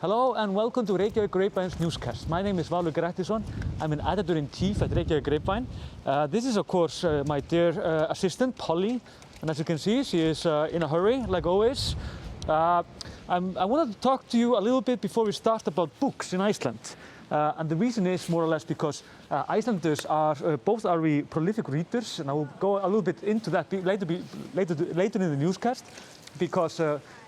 Hello and welcome to Reykjavík Grapevine's Newscast. My name is Valur Grettisson. I'm an editor-in-chief at Reykjavík Grapevine. This is, of course, my dear assistant, Polly. And as you can see, she is in a hurry, like always. I wanted to talk to you a little bit before we start about books in Iceland. And the reason is more or less because Icelanders are, both are we prolific readers, and I will go a little bit into that later in the newscast, because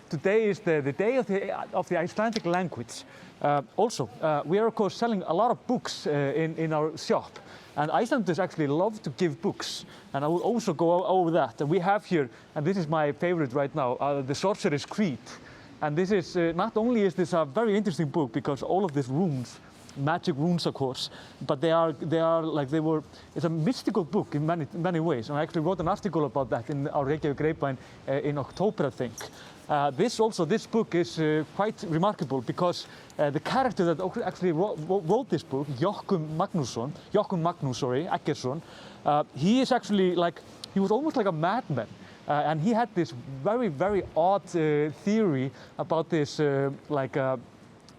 today is the day of the Icelandic language. We are of course selling a lot of books in our shop, and Icelanders actually love to give books, and I will also go over that. And we have here, and this is my favorite right now, the Sorcerer's Creed. And this is not only is this a very interesting book because all of these runes, magic runes of course, but it's a mystical book in many ways. And I actually wrote an article about that in our Reykjavík Grapevine in October, I think. This book is quite remarkable because the character that actually wrote this book, Jochum Magnús he is actually he was almost like a madman. And he had this very, very odd theory about this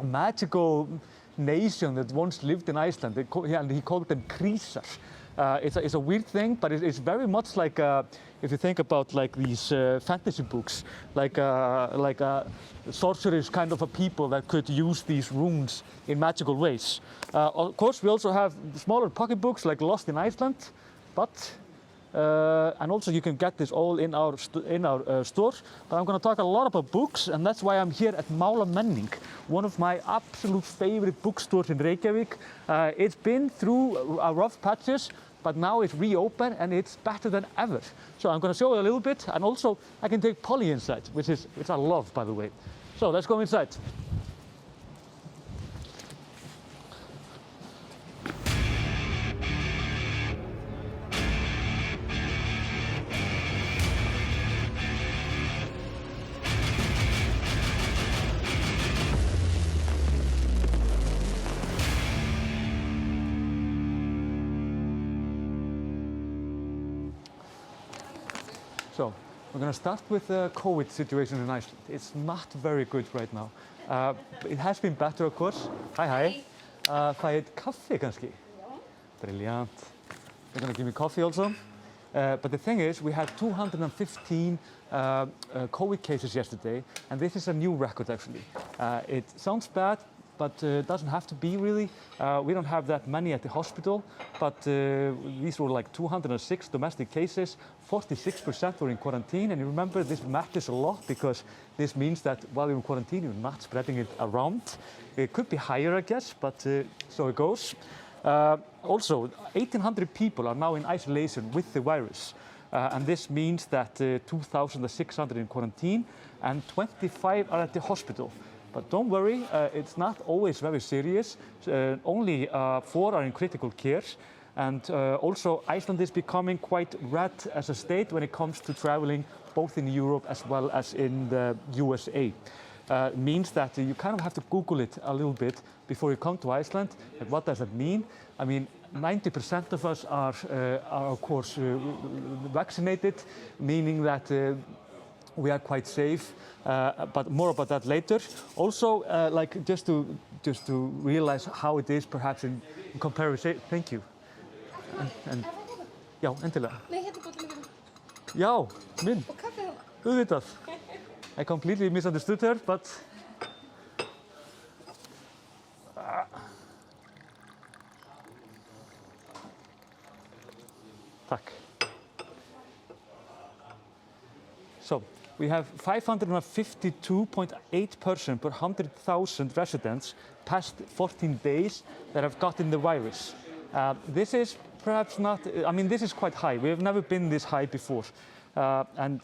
magical nation that once lived in Iceland, and he called them Krísar. It's a weird thing, but it's very much like if you think about these fantasy books, sorcerers kind of a people that could use these runes in magical ways. Of course, we also have smaller pocketbooks like Lost in Iceland, and also you can get this all in our store. But I'm going to talk a lot about books, and that's why I'm here at Mála Menning, one of my absolute favorite bookstores in Reykjavík. It's been through rough patches, but now it's reopened and it's better than ever. So I'm going to show you a little bit, and also I can take Polly inside, which I love, by the way. So let's go inside. So, we're going to start with the COVID situation in Iceland. It's not very good right now. It has been better, of course. Hi. Fæ kaffi kannski? Brilliant. They're going to give me coffee also. But the thing is, we had 215 COVID cases yesterday, and this is a new record actually. It sounds bad, but it doesn't have to be really. We don't have that many at the hospital, but these were like 206 domestic cases, 46% were in quarantine, and you remember this matters a lot because this means that while you're in quarantine, you're not spreading it around. It could be higher, I guess, but so it goes. Also, 1,800 people are now in isolation with the virus, and this means that 2,600 in quarantine and 25 are at the hospital. But don't worry, it's not always very serious. Only 4 are in critical care. And also, Iceland is becoming quite red as a state when it comes to traveling, both in Europe as well as in the USA. It means that you kind of have to Google it a little bit before you come to Iceland. And what does that mean? I mean, 90% of us are of course, vaccinated, meaning that we are quite safe, but more about that later. Also, just to realize how it is perhaps in comparison. Thank you. Já, endilega. Nei, hérna bóttum. Já, minn. Og kaffi hana. Auðvitað. I completely misunderstood her, but Takk. So, we have 552.8 persons per 100,000 residents past 14 days that have gotten the virus. This is perhaps not, this is quite high. We have never been this high before. And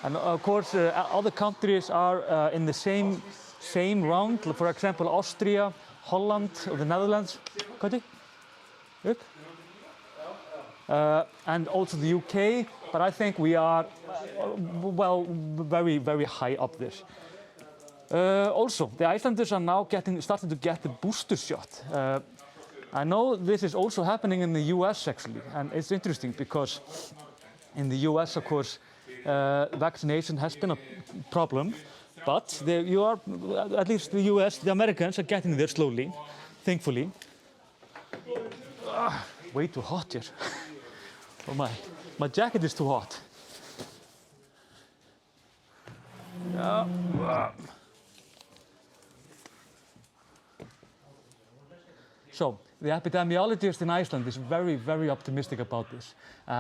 of course, other countries are in the same round. For example, Austria, Holland, or the Netherlands. And also the UK. But I think we are, very, very high up there. Also, the Icelanders are now starting to get the booster shot. I know this is also happening in the US actually, and it's interesting because in the US, of course, vaccination has been a problem, But you are, at least the US, the Americans are getting there slowly, thankfully. Way too hot here. Oh my jacket is too hot. So the epidemiologist in Iceland is very, very optimistic about this.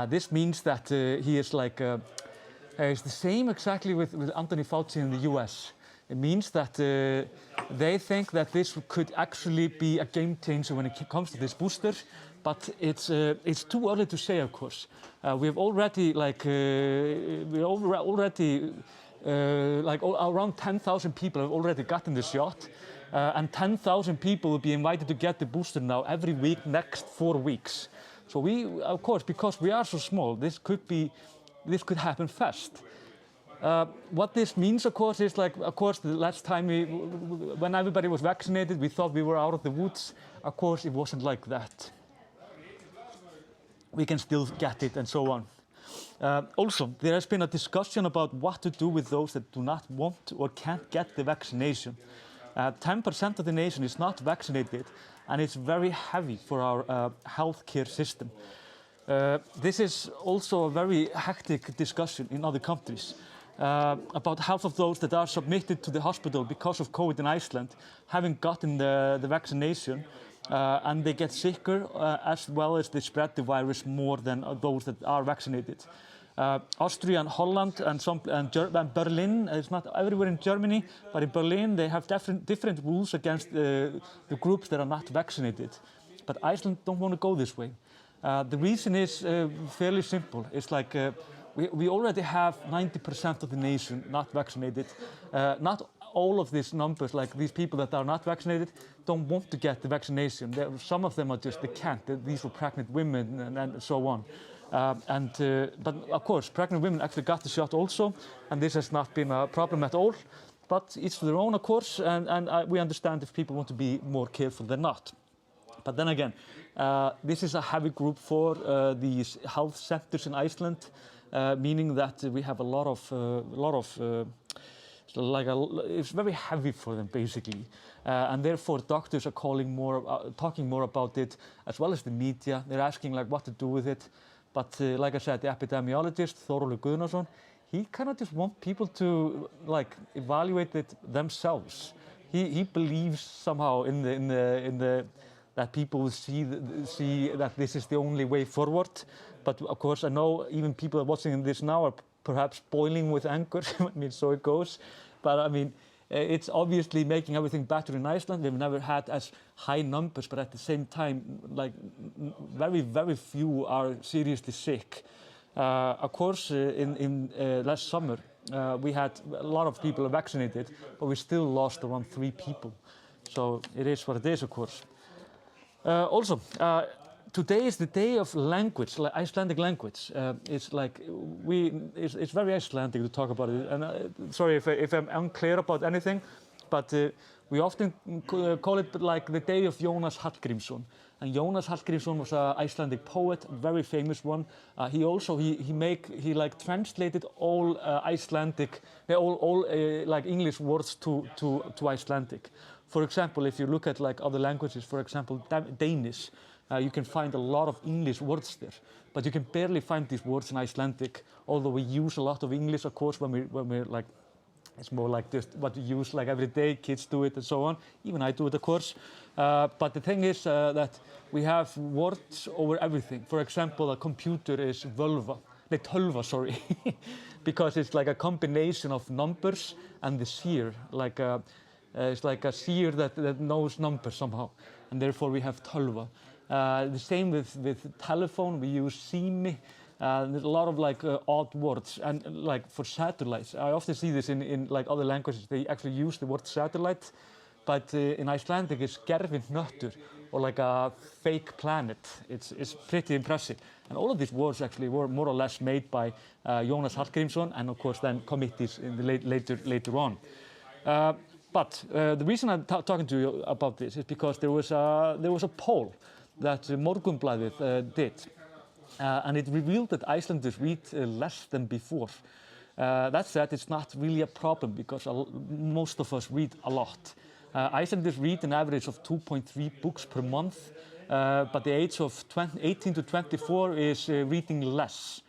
This means that he is like, it's the same exactly with Anthony Fauci in the US. It means that they think that this could actually be a game changer when it comes to this booster, but it's too early to say, of course. We have already around 10,000 people have already gotten the shot. And 10,000 people will be invited to get the booster now every week next 4 weeks. So we, of course, because we are so small, this could happen fast. What this means, of course, is like, of course, the last time when everybody was vaccinated, we thought we were out of the woods. Of course, it wasn't like that. We can still get it and so on. Also, there has been a discussion about what to do with those that do not want or can't get the vaccination. 10% of the nation is not vaccinated, and it's very heavy for our healthcare system. This is also a very hectic discussion in other countries. About half of those that are submitted to the hospital because of COVID in Iceland haven't gotten the vaccination, and they get sicker as well as they spread the virus more than those that are vaccinated. Austria and Holland and Berlin, it's not everywhere in Germany, but in Berlin they have different rules against the groups that are not vaccinated. But Iceland don't want to go this way. The reason is fairly simple. It's like we already have 90% of the nation not vaccinated. Not all of these numbers, like these people that are not vaccinated, don't want to get the vaccination. Some of them are just, they can't. These were pregnant women and so on. But of course, pregnant women actually got the shot also, and this has not been a problem at all. But each to their own, of course, and we understand if people want to be more careful than not. But then again, this is a heavy group for these health centers in Iceland, meaning that we have a lot of it's very heavy for them basically, and therefore doctors are talking more about it, as well as the media. They're asking like what to do with it. But like I said, the epidemiologist Þórólfur Guðnason, he kind of just wants people to like evaluate it themselves. He believes somehow in the that people will see that this is the only way forward. But of course, I know even people watching this now are perhaps boiling with anger. I mean, so it goes. But I mean, it's obviously making everything better in Iceland. We've never had as high numbers, but at the same time, like very, very few are seriously sick. Of course, in last summer, we had a lot of people vaccinated, but we still lost around 3 people. So it is what it is, of course. Also, today is the day of language, like Icelandic language. It's like it's very Icelandic to talk about it. And sorry if I'm unclear about anything, but we often call it like the day of Jónas Hallgrímsson. And Jónas Hallgrímsson was an Icelandic poet, a very famous one. He also like translated all Icelandic, all like English words to Icelandic. For example, if you look at like other languages, for example, Danish. You can find a lot of English words there, but you can barely find these words in Icelandic. Although we use a lot of English, of course, when we're like, it's more like just what we use like every day. Kids do it and so on. Even I do it, of course. But the thing is that we have words over everything. For example, a computer is tölva, sorry, because it's like a combination of numbers and the seer. Like it's like a seer that knows numbers somehow, and therefore we have tölva. The same with telephone, we use sími. There's a lot of like odd words, and like for satellites, I often see this in like other languages. They actually use the word satellite, but in Icelandic it's gervihnöttur, or like a fake planet. It's pretty impressive, and all of these words actually were more or less made by Jónas Hallgrímsson, and of course then committees in the later on. But the reason I'm talking to you about this is because there was a poll that Morgunblaðið did, and it revealed that Icelanders read less than before. That said, it's not really a problem because most of us read a lot. Icelanders read an average of 2.3 books per month, but the age of 18 to 24 is reading less.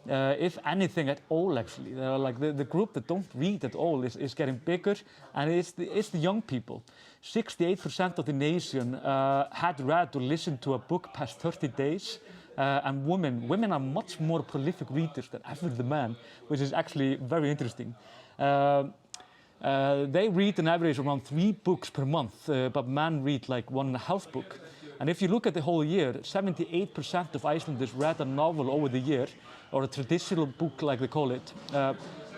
If anything at all, actually. Like the group that don't read at all is getting bigger, and it's the young people. 68% of the nation had read or listened to a book past 30 days. And women are much more prolific readers than ever the men, which is actually very interesting. They read an average around 3 books per month, but men read like 1.5 book. And if you look at the whole year, 78% of Icelanders read a novel over the year, or a traditional book like they call it.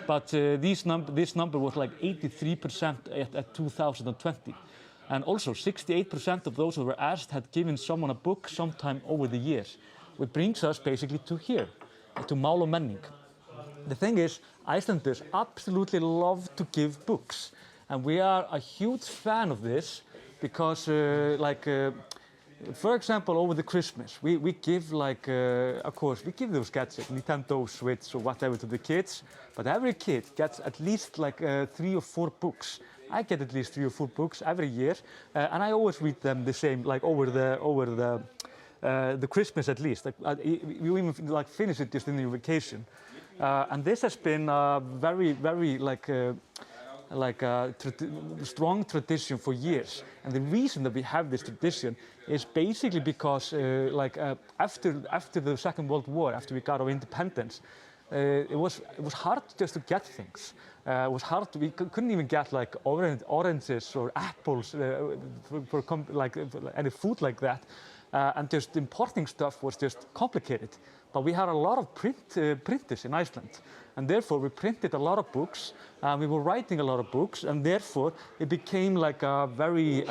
But this number was like 83% at 2020. And also 68% of those who were asked had given someone a book sometime over the years. Which brings us basically to here, to mál og menning. The thing is, Icelanders absolutely love to give books. And we are a huge fan of this because, for example, over the Christmas, we give of course, we give those gadgets, Nintendo, Switch, or whatever to the kids. But every kid gets at least 3 or 4 books. I get at least 3 or 4 books every year. And I always read them the same, over the Christmas at least. You even finish it just in your vacation. And this has been a very, very strong tradition for years. And the reason that we have this tradition is basically because after the Second World War, after we got our independence, it was hard just to get things. It was hard. We couldn't even get oranges or apples for any food like that. And just importing stuff was just complicated. But we had a lot of printers in Iceland. And therefore, we printed a lot of books. We were writing a lot of books. And therefore, it became like a very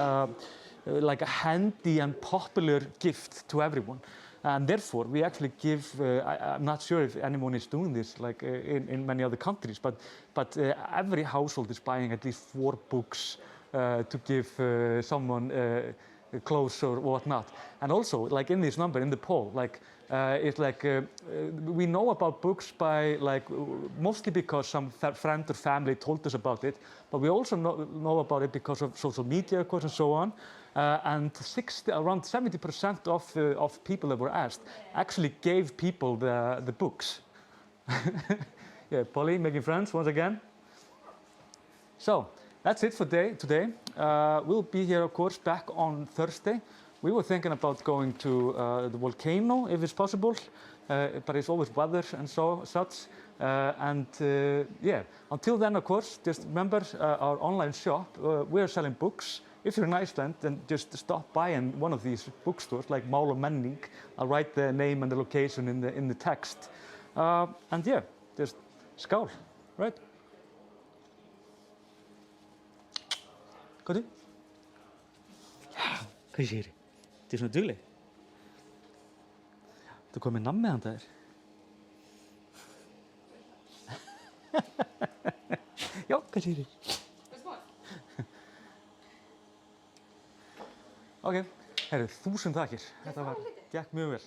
handy and popular gift to everyone. And therefore, we actually give, I'm not sure if anyone is doing this in many other countries, but every household is buying at least 4 books to give someone clothes or whatnot. And also, in this number, in the poll, we know about books by mostly because some friend or family told us about it, but we also know about it because of social media, of course, and so on. And around 70% of people that were asked actually gave people the books. Yeah, Polly, making friends once again. So that's it for today. We'll be here, of course, back on Thursday. We were thinking about going to the volcano if it's possible, but it's always weather and such. Yeah, until then, of course, just remember our online shop. We're selling books. If you're in Iceland, then just stop by in one of these bookstores, like Mál og menning. I'll write the name and the location in the text. And yeah, just skál, right? Hvað segirðu? Þetta svona dugleg. Þú komið nammi handa þér. Já, hvað segirðu? Ok, herru, 1000 þakkir. Þetta gekk mjög vel.